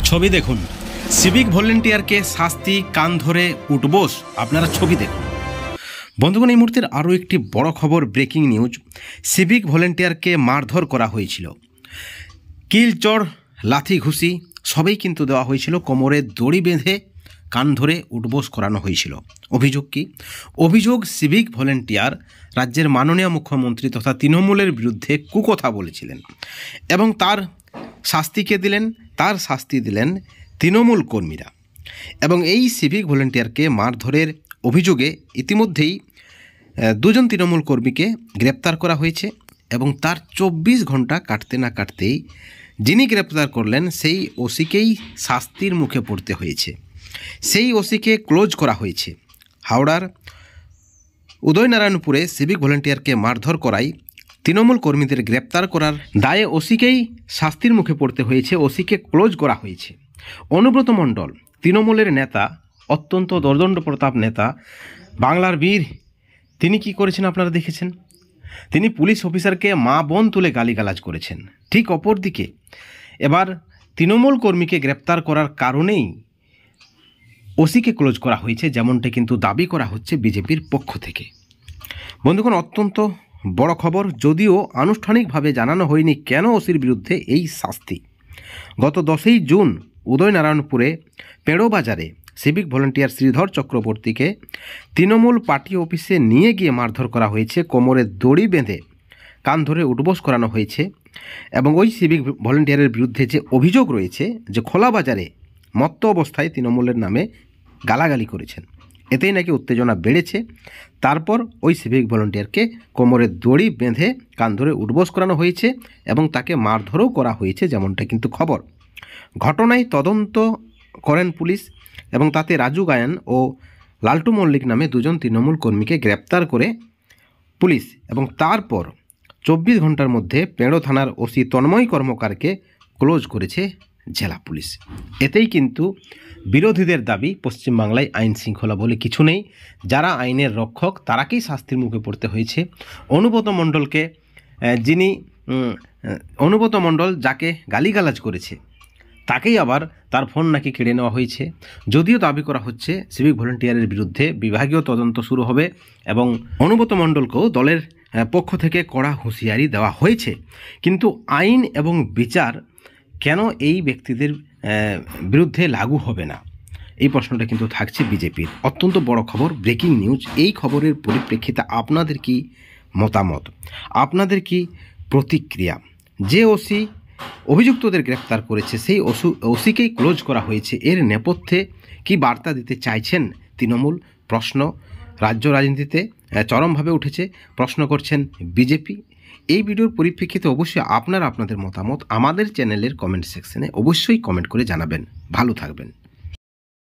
ছবি দেখুন, সিভিক ভলেন্টিয়ারকে শাস্তি, কান ধরে উঠবোস। আপনারা ছবি দেখুন। বন্ধুগণ, এই মুহূর্তের আরও একটি বড় খবর, ব্রেকিং নিউজ। সিভিক ভলেন্টিয়ারকে মারধর করা হয়েছিল, কিলচড়, লাথি ঘুষি সবই কিন্তু দেওয়া হয়েছিল, কোমরে দড়ি বেঁধে কান ধরে উঠবোস করানো হয়েছিল। অভিযোগ কি? অভিযোগ সিভিক ভলেন্টিয়ার রাজ্যের মাননীয় মুখ্যমন্ত্রী তথা তৃণমূলের বিরুদ্ধে কুকথা বলেছিলেন এবং তার শাস্তিকে দিলেন, তার শাস্তি দিলেন তৃণমূল কর্মীরা। এবং এই সিভিক ভলেন্টিয়ারকে মারধরের অভিযোগে ইতিমধ্যেই দুজন তৃণমূল কর্মীকে গ্রেপ্তার করা হয়েছে এবং তার 24 ঘন্টা কাটতে না কাটতেই যিনি গ্রেপ্তার করলেন সেই ওসিকেই শাস্তির মুখে পড়তে হয়েছে। সেই ওসিকে ক্লোজ করা হয়েছে। হাওড়ার উদয়নারায়ণপুরে সিভিক ভলেন্টিয়ারকে মারধর করায় তৃণমূল কর্মীদের গ্রেপ্তার করার দায়ে ওসিকেই শাস্তির মুখে পড়তে হয়েছে, ওসিকে ক্লোজ করা হয়েছে। অনুব্রত মণ্ডল, তৃণমূলের নেতা, অত্যন্ত দর্দণ্ড প্রতাপ নেতা, বাংলার বীর, তিনি কি করেছেন আপনারা দেখেছেন। তিনি পুলিশ অফিসারকে মা বোন তুলে গালিগালাজ করেছেন। ঠিক অপরদিকে এবার তৃণমূল কর্মীকে গ্রেপ্তার করার কারণেই ওসিকে ক্লোজ করা হয়েছে, যেমনটা কিন্তু দাবি করা হচ্ছে বিজেপির পক্ষ থেকে। বন্ধুগণ, অত্যন্ত বড় খবর, যদিও আনুষ্ঠানিকভাবে জানানো হয়নি কেন ওসির বিরুদ্ধে এই শাস্তি। গত 10ই জুন উদয়নারায়ণপুরে পেড়োবাজারে সিভিক ভলেন্টিয়ার শ্রীধর চক্রবর্তীকে তৃণমূল পার্টি অফিসে নিয়ে গিয়ে মারধর করা হয়েছে, কোমরে দড়ি বেঁধে কান ধরে উঠবোস করানো হয়েছে। এবং ওই সিভিক ভলেন্টিয়ারের বিরুদ্ধে যে অভিযোগ রয়েছে যে খোলা বাজারে মত্ত অবস্থায় তৃণমূলের নামে গালাগালি করেছেন, এতেই নাকি উত্তেজনা বেড়েছে। তারপর ওই সিভিক ভলেন্টিয়ারকে কোমরে দড়ি বেঁধে কান ধরে উঠবোস করানো হয়েছে এবং তাকে মারধরও করা হয়েছে, যেমনটা কিন্তু খবর। ঘটনায় তদন্ত করেন পুলিশ এবং তাতে রাজু গায়ান ও লালটু মল্লিক নামে দুজন তৃণমূল কর্মীকে গ্রেপ্তার করে পুলিশ এবং তারপর 24 ঘন্টার মধ্যে পেড়ো থানার ওসি তন্ময় কর্মকারকে ক্লোজ করেছে জেলা পুলিশ। এতেই কিন্তু বিরোধীদের দাবি, পশ্চিমবাংলায় আইন শৃঙ্খলা বলে কিছু নেই, যারা আইনের রক্ষক তারাকেই শাস্তির মুখে পড়তে হয়েছে। অনুব্রত মণ্ডল যাকে গালিগালাজ করেছে তাকেই আবার তার ফোন নাকি কেড়ে নেওয়া হয়েছে। যদিও দাবি করা হচ্ছে সিভিক ভলেন্টিয়ারের বিরুদ্ধে বিভাগীয় তদন্ত শুরু হবে এবং অনুব্রত মণ্ডলকেও দলের পক্ষ থেকে কড়া হুঁশিয়ারি দেওয়া হয়েছে। কিন্তু আইন এবং বিচার কেন এই ব্যক্তিদের বিরুদ্ধে লাগু হবে না, এই প্রশ্নটা কিন্তু থাকছে বিজেপির। অত্যন্ত বড় খবর, ব্রেকিং নিউজ। এই খবরের পরিপ্রেক্ষিতে আপনাদের কি মতামত, আপনাদের কি প্রতিক্রিয়া? যে ওসি অভিযুক্তদের গ্রেপ্তার করেছে সেই ওসিকেই ক্লোজ করা হয়েছে, এর নেপথ্যে কি বার্তা দিতে চাইছেন তৃণমূল? প্রশ্ন রাজ্য রাজনীতিতে চরমভাবে উঠেছে, প্রশ্ন করছেন বিজেপি। এই ভিডিওর পরিপ্রেক্ষিতে অবশ্যই আপনারা আপনাদের মতামত আমাদের চ্যানেলের কমেন্ট সেকশনে অবশ্যই কমেন্ট করে জানাবেন। ভালো থাকবেন।